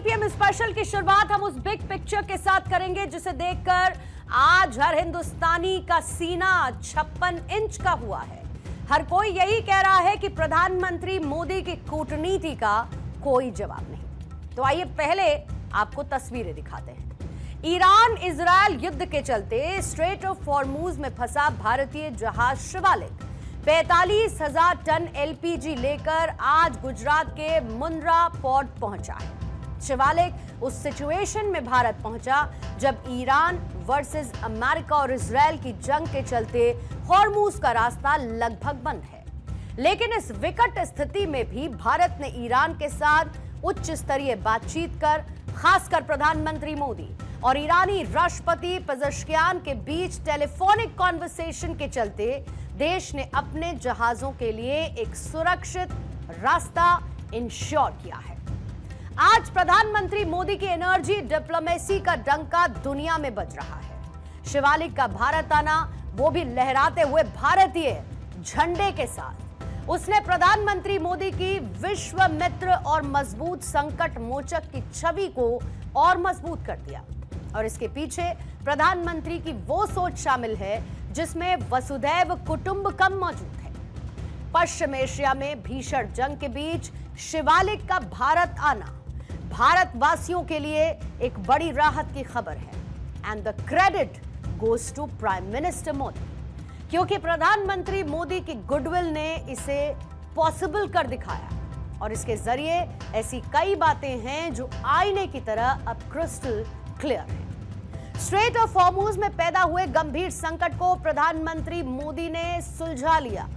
PM special की शुरुआत हम उस बिग पिक्चर के साथ करेंगे जिसे देखकर आज हर हिंदुस्तानी का सीना 56 इंच का हुआ है। हर कोई यही कह रहा है कि प्रधानमंत्री मोदी की कूटनीति का कोई जवाब नहीं। तो आइए पहले आपको तस्वीरें दिखाते हैं। ईरान इजरायल युद्ध के चलते स्ट्रेट ऑफ हॉर्मुज में फंसा भारतीय जहाज शिवालिक 45,000 टन एलपीजी लेकर आज गुजरात के मुंद्रा पोर्ट पहुंचा है। शिवालिक उस सिचुएशन में भारत पहुंचा जब ईरान वर्सेस अमेरिका और इजरायल की जंग के चलते हॉर्मुज का रास्ता लगभग बंद है। लेकिन इस विकट स्थिति में भी भारत ने ईरान के साथ उच्च स्तरीय बातचीत कर खासकर प्रधानमंत्री मोदी और ईरानी राष्ट्रपति पेजेश्कियान के बीच टेलीफोनिक कॉन्वर्सेशन के चलते देश ने अपने जहाजों के लिए एक सुरक्षित रास्ता इंश्योर किया है। आज प्रधानमंत्री मोदी की एनर्जी डिप्लोमेसी का डंका दुनिया में बज रहा है। शिवालिक का भारत आना, वो भी लहराते हुए भारतीय झंडे के साथ। उसने प्रधानमंत्री मोदी की विश्व मित्र और मजबूत संकट मोचक की छवि को और मजबूत कर दिया। और इसके पीछे प्रधानमंत्री की वो सोच शामिल है जिसमें वसुधैव कुटुंबकम मौजूद है। पश्चिम एशिया में भीषण जंग के बीच शिवालिक का भारत आना भारतवासियों के लिए एक बड़ी राहत की खबर है। And the credit goes to prime minister Modi, क्योंकि प्रधानमंत्री मोदी की गुडविल ने इसे पॉसिबल कर दिखाया और इसके जरिए ऐसी कई बातें हैं जो आईने की तरह अब क्रिस्टल क्लियर है। स्ट्रेट ऑफ हॉर्मुज में पैदा हुए गंभीर संकट को प्रधानमंत्री मोदी ने सुलझा लिया।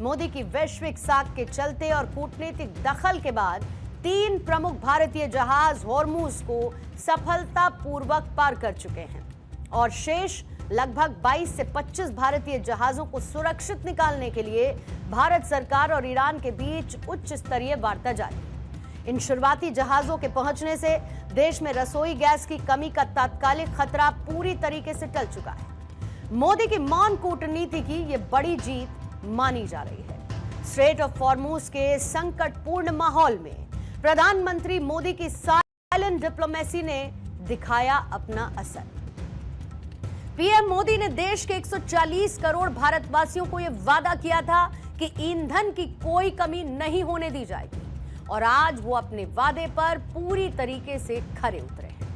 मोदी की वैश्विक साख के चलते और कूटनीतिक दखल के बाद 3 प्रमुख भारतीय जहाज हॉर्मुज को सफलतापूर्वक पार कर चुके हैं और शेष लगभग 22 से 25 भारतीय जहाजों को सुरक्षित निकालने के लिए भारत सरकार और ईरान के बीच उच्च स्तरीय वार्ता जारी। इन शुरुआती जहाजों के पहुंचने से देश में रसोई गैस की कमी का तात्कालिक खतरा पूरी तरीके से टल चुका है। मोदी की मौन कूटनीति की यह बड़ी जीत मानी जा रही है। स्ट्रेट ऑफ हॉर्मुज के संकटपूर्ण माहौल में प्रधानमंत्री मोदी की साइलेंट डिप्लोमेसी ने दिखाया अपना असर। पीएम मोदी ने देश के 140 करोड़ भारतवासियों को यह वादा किया था कि ईंधन की कोई कमी नहीं होने दी जाएगी और आज वो अपने वादे पर पूरी तरीके से खरे उतरे हैं।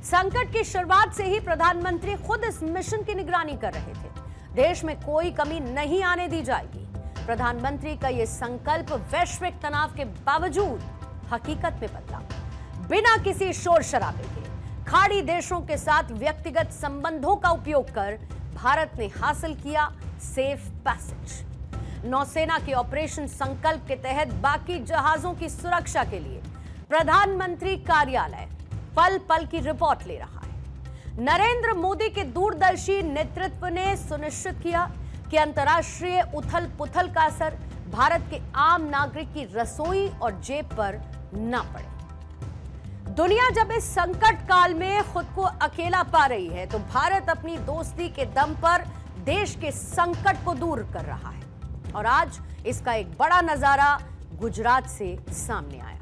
संकट की शुरुआत से ही प्रधानमंत्री खुद इस मिशन की निगरानी कर रहे थे। देश में कोई कमी नहीं आने दी जाएगी। प्रधानमंत्री का यह संकल्प वैश्विक तनाव के बावजूद हकीकत में बदला। बिना किसी शोर शराबे के खाड़ी देशों के साथ व्यक्तिगत संबंधों का उपयोग कर भारत ने हासिल किया सेफ पैसेज। नौसेना के ऑपरेशन संकल्प के तहत बाकी जहाजों की सुरक्षा के लिए प्रधानमंत्री कार्यालय पल पल की रिपोर्ट ले रहा है। नरेंद्र मोदी के दूरदर्शी नेतृत्व ने सुनिश्चित किया कि अंतर्राष्ट्रीय उथल पुथल का असर भारत के आम नागरिक की रसोई और जेब पर ना पड़े। दुनिया जब इस संकट काल में खुद को अकेला पा रही है तो भारत अपनी दोस्ती के दम पर देश के संकट को दूर कर रहा है और आज इसका एक बड़ा नजारा गुजरात से सामने आया।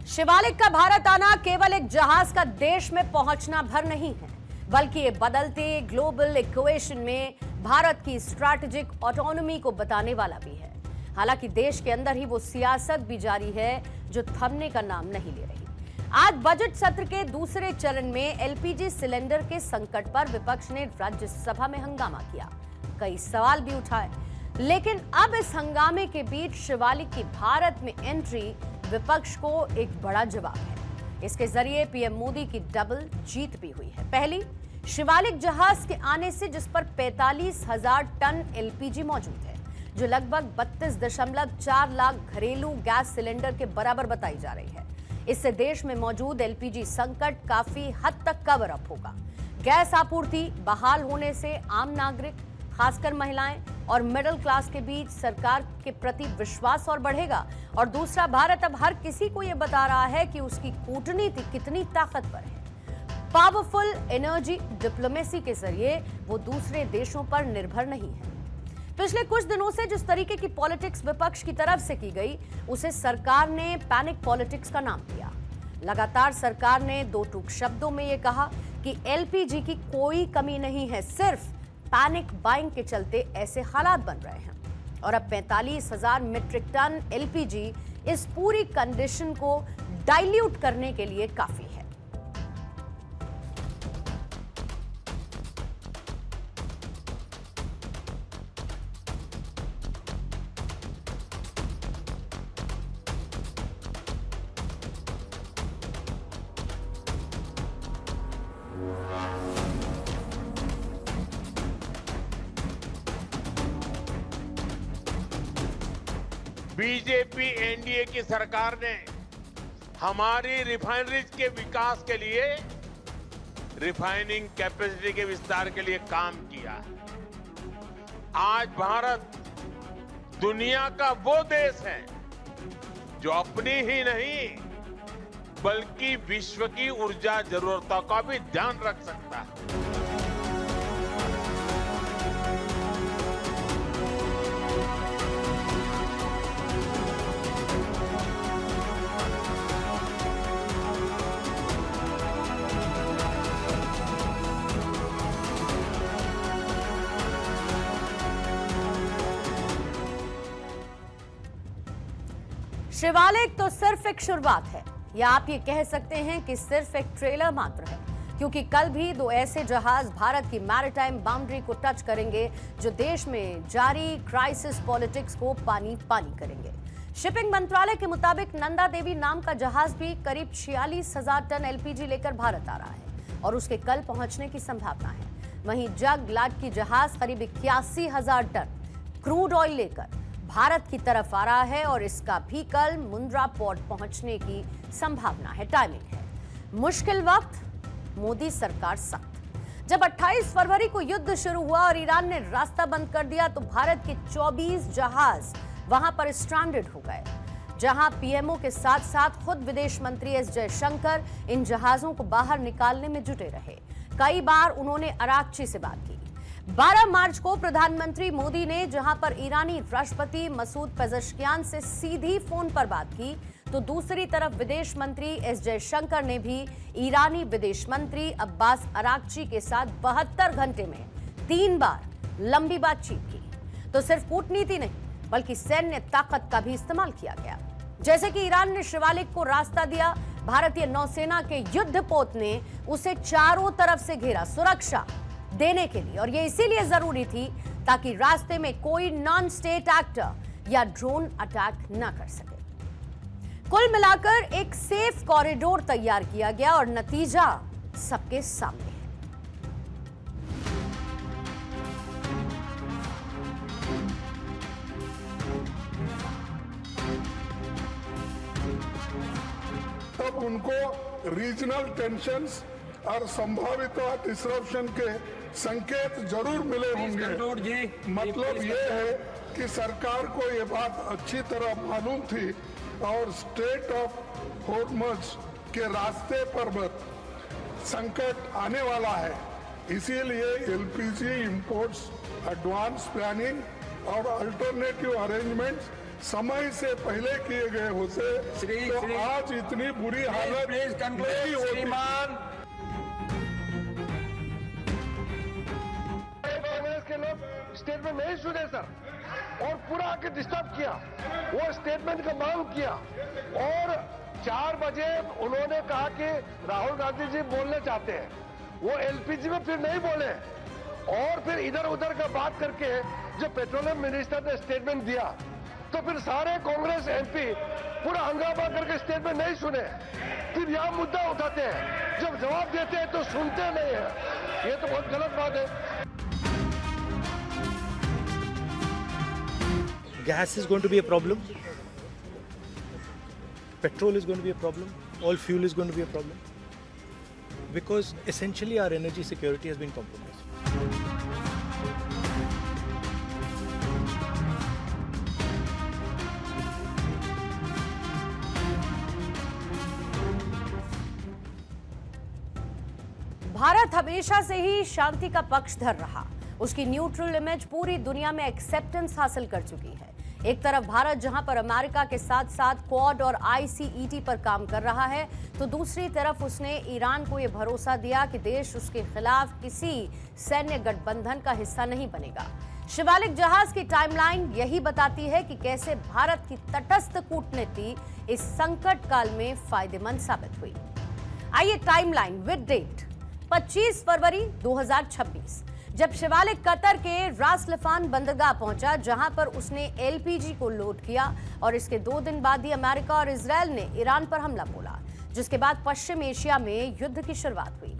शिवालिक का भारत आना केवल एक जहाज का देश में पहुंचना भर नहीं है, बल्कि ये बदलते ग्लोबल इक्वेशन में भारत की स्ट्रैटेजिक ऑटोनॉमी को बताने वाला भी है। हालांकि देश के अंदर ही वो सियासत भी जारी है जो थमने का नाम नहीं ले रही। आज बजट सत्र के दूसरे चरण में एलपीजी सिलेंडर के संकट पर विपक्ष ने राज्यसभा में हंगामा किया, कई सवाल भी उठाए। लेकिन अब इस हंगामे के बीच शिवालिक की भारत में एंट्री विपक्ष को एक बड़ा जवाब है। इसके जरिए पीएम मोदी की डबल जीत भी हुई है। पहली, शिवालिक जहाज के आने से जिस पर 45,000 टन एलपीजी मौजूद है, जो लगभग 32.4 लाख घरेलू गैस सिलेंडर के बराबर बताई जा रही है। इससे देश में मौजूद एलपीजी संकट काफी हद तक कवर अप होगा। गैस आपूर्ति बहाल होने से आम नागरिक, खासकर महिलाएं और मिडिल क्लास के बीच सरकार के प्रति विश्वास और बढ़ेगा। और दूसरा, भारत अब हर किसी को यह बता रहा है कि उसकी कूटनीति कितनी ताकतवर है। पावरफुल एनर्जी डिप्लोमेसी के जरिए वो दूसरे देशों पर निर्भर नहीं है। पिछले कुछ दिनों से जिस तरीके की पॉलिटिक्स विपक्ष की तरफ से की गई, उसे सरकार ने पैनिक पॉलिटिक्स का नाम दिया। लगातार सरकार ने दो टूक शब्दों में यह कहा कि एलपीजी की कोई कमी नहीं है, सिर्फ पैनिक बाइंग के चलते ऐसे हालात बन रहे हैं। और अब 45,000 मीट्रिक टन एलपीजी इस पूरी कंडीशन को डाइल्यूट करने के लिए काफी है। बीजेपी एनडीए की सरकार ने हमारी रिफाइनरीज के विकास के लिए, रिफाइनिंग कैपेसिटी के विस्तार के लिए काम किया। आज भारत दुनिया का वो देश है जो अपनी ही नहीं बल्कि विश्व की ऊर्जा जरूरतों का भी ध्यान रख सकता है। शिवालिक तो सिर्फ एक शुरुआत है, या आप ये कह सकते हैं कि सिर्फ एक ट्रेलर मात्र है, क्योंकि कल भी दो ऐसे जहाज भारत की मैरीटाइम बाउंड्री को टच करेंगे जो देश में जारी क्राइसिस पॉलिटिक्स को पानी पानी करेंगे। शिपिंग मंत्रालय के मुताबिक नंदा देवी नाम का जहाज भी करीब 46,000 टन एलपीजी लेकर भारत आ रहा है और उसके कल पहुंचने की संभावना है। वहीं जग लाडकी जहाज करीब 81,000 टन क्रूड ऑयल लेकर भारत की तरफ आ रहा है और इसका भी कल मुंद्रा पोर्ट पहुंचने की संभावना है। टाइमिंग है मुश्किल वक्त, मोदी सरकार सख्त। जब 28 फरवरी को युद्ध शुरू हुआ और ईरान ने रास्ता बंद कर दिया तो भारत के 24 जहाज वहां पर स्ट्रैंडेड हो गए, जहां पीएमओ के साथ साथ खुद विदेश मंत्री एस जयशंकर इन जहाजों को बाहर निकालने में जुटे रहे। कई बार उन्होंने अरागची से बात की। 12 मार्च को प्रधानमंत्री मोदी ने जहां पर ईरानी राष्ट्रपति मसूद पेजेश्कियान से सीधी फोन पर बात की, तो दूसरी तरफ विदेश मंत्री एस जयशंकर ने भी ईरानी विदेश मंत्री अब्बास अरागची के साथ 72 घंटे में 3 बार लंबी बातचीत की। तो सिर्फ कूटनीति नहीं बल्कि सैन्य ताकत का भी इस्तेमाल किया गया। जैसे कि ईरान ने शिवालिक को रास्ता दिया, भारतीय नौसेना के युद्धपोत ने उसे चारों तरफ से घेरा सुरक्षा देने के लिए, और ये इसीलिए जरूरी थी ताकि रास्ते में कोई नॉन स्टेट एक्टर या ड्रोन अटैक न कर सके। कुल मिलाकर एक सेफ कॉरिडोर तैयार किया गया और नतीजा सबके सामने है। तब उनको रीजनल टेंशन्स और संभावित डिसरप्शन के संकेत जरूर मिले होंगे। मतलब ये है कि सरकार को ये बात अच्छी तरह मालूम थी और स्ट्रेट ऑफ हॉर्मुज के रास्ते पर संकट आने वाला है। इसीलिए एलपीजी इंपोर्ट्स, एडवांस प्लानिंग और अल्टरनेटिव अरेंजमेंट्स समय से पहले किए गए होते तो आज इतनी बुरी हालत नहीं होती। कांग्रेस के लोग स्टेटमेंट नहीं सुने सर, और पूरा आके डिस्टर्ब किया। वो स्टेटमेंट का मांग किया और 4 बजे उन्होंने कहा कि राहुल गांधी जी बोलने चाहते हैं, वो एलपीजी में फिर नहीं बोले और फिर इधर उधर का बात करके जो पेट्रोलियम मिनिस्टर ने स्टेटमेंट दिया तो फिर सारे कांग्रेस एमपी पूरा हंगामा करके स्टेटमेंट नहीं सुने, फिर यह मुद्दा उठाते हैं। जब जवाब देते हैं तो सुनते नहीं है। ये तो बहुत गलत बात है। gas is going to be a problem, petrol is going to be a problem, all fuel is going to be a problem, because essentially our energy security has been compromised. Bharat हमेशा से ही शांति का पक्षधर रहा। उसकी न्यूट्रल इमेज पूरी दुनिया में acceptance हासिल कर चुकी है। एक तरफ भारत जहां पर अमेरिका के साथ साथ क्वाड और ICET पर काम कर रहा है, तो दूसरी तरफ उसने ईरान को यह भरोसा दिया कि देश उसके खिलाफ किसी सैन्य गठबंधन का हिस्सा नहीं बनेगा। शिवालिक जहाज की टाइमलाइन यही बताती है कि कैसे भारत की तटस्थ कूटनीति इस संकट काल में फायदेमंद साबित हुई। आइए टाइमलाइन विद डेट 25 फरवरी 2026, जब शिवालिक कतर के रास लफान बंदरगाह पहुंचा, जहां पर उसने LPG को लोड किया और इसके 2 दिन बाद ही अमेरिका और इजरायल ने ईरान पर हमला बोला, जिसके बाद पश्चिम एशिया में युद्ध की शुरुआत हुई।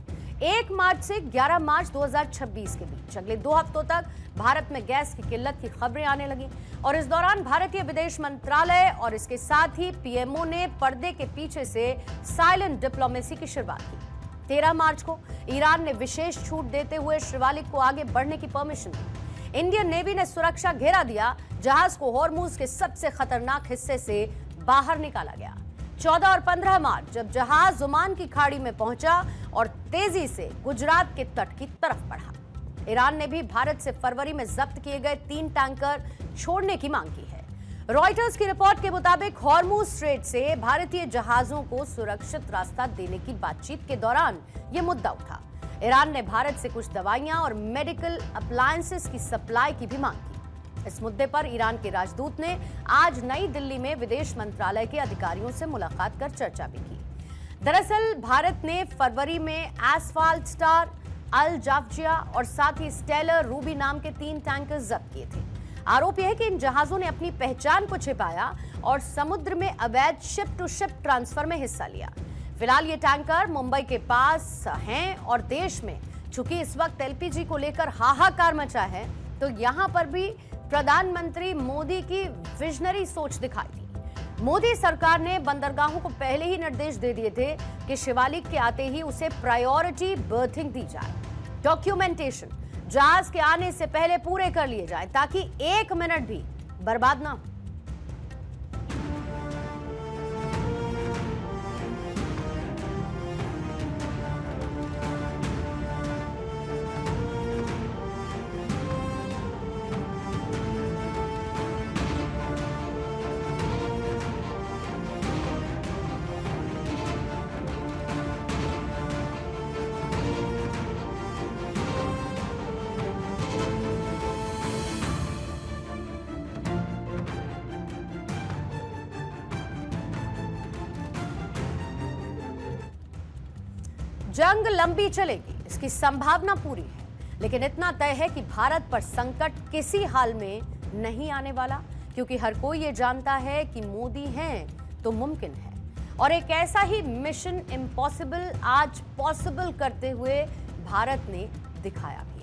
1 मार्च से 11 मार्च 2026 के बीच अगले 2 हफ्तों तक भारत में गैस की किल्लत की खबरें आने लगी और इस दौरान भारतीय विदेश मंत्रालय और इसके साथ ही PMO ने पर्दे के पीछे से साइलेंट डिप्लोमेसी की शुरुआत की। 13 मार्च को ईरान ने विशेष छूट देते हुए शिवालिक को आगे बढ़ने की परमिशन दी। इंडियन नेवी ने सुरक्षा घेरा दिया, जहाज को हॉर्मुज के सबसे खतरनाक हिस्से से बाहर निकाला गया। 14 और 15 मार्च जब जहाज ओमान की खाड़ी में पहुंचा और तेजी से गुजरात के तट की तरफ बढ़ा। ईरान ने भी भारत से फरवरी में जब्त किए गए 3 टैंकर छोड़ने की मांग की है। रॉयटर्स की रिपोर्ट के मुताबिक हॉर्मुज स्ट्रेट से भारतीय जहाजों को सुरक्षित रास्ता देने की बातचीत के दौरान यह मुद्दा उठा। ईरान ने भारत से कुछ दवाइयां और मेडिकल अप्लायंसेस की सप्लाई की भी मांग की। इस मुद्दे पर ईरान के राजदूत ने आज नई दिल्ली में विदेश मंत्रालय के अधिकारियों से मुलाकात कर चर्चा भी की। दरअसल भारत ने फरवरी में एसफाल्ट स्टार, अल जाफजिया और साथ ही स्टेलर रूबी नाम के 3 टैंकर जब्त किए थे। आरोप यह है कि इन जहाजों ने अपनी पहचान को छिपाया और समुद्र में अवैध शिप टू शिप ट्रांसफर में हिस्सा लिया। फिलहाल ये टैंकर मुंबई के पास हैं और देश में चूंकि इस वक्त LPG को लेकर हाहाकार मचा है, तो यहां पर भी प्रधानमंत्री मोदी की विजनरी सोच दिखाई दी। मोदी सरकार ने बंदरगाहों को पहले ही निर्देश दे दिए थे कि शिवालिक के आते ही उसे प्रायोरिटी बर्थिंग दी जाए। डॉक्यूमेंटेशन जहाज के आने से पहले पूरे कर लिए जाए ताकि 1 मिनट भी बर्बाद ना हो। जंग लंबी चलेगी, इसकी संभावना पूरी है, लेकिन इतना तय है कि भारत पर संकट किसी हाल में नहीं आने वाला, क्योंकि हर कोई ये जानता है कि मोदी हैं तो मुमकिन है। और एक ऐसा ही मिशन इम्पॉसिबल आज पॉसिबल करते हुए भारत ने दिखाया भी।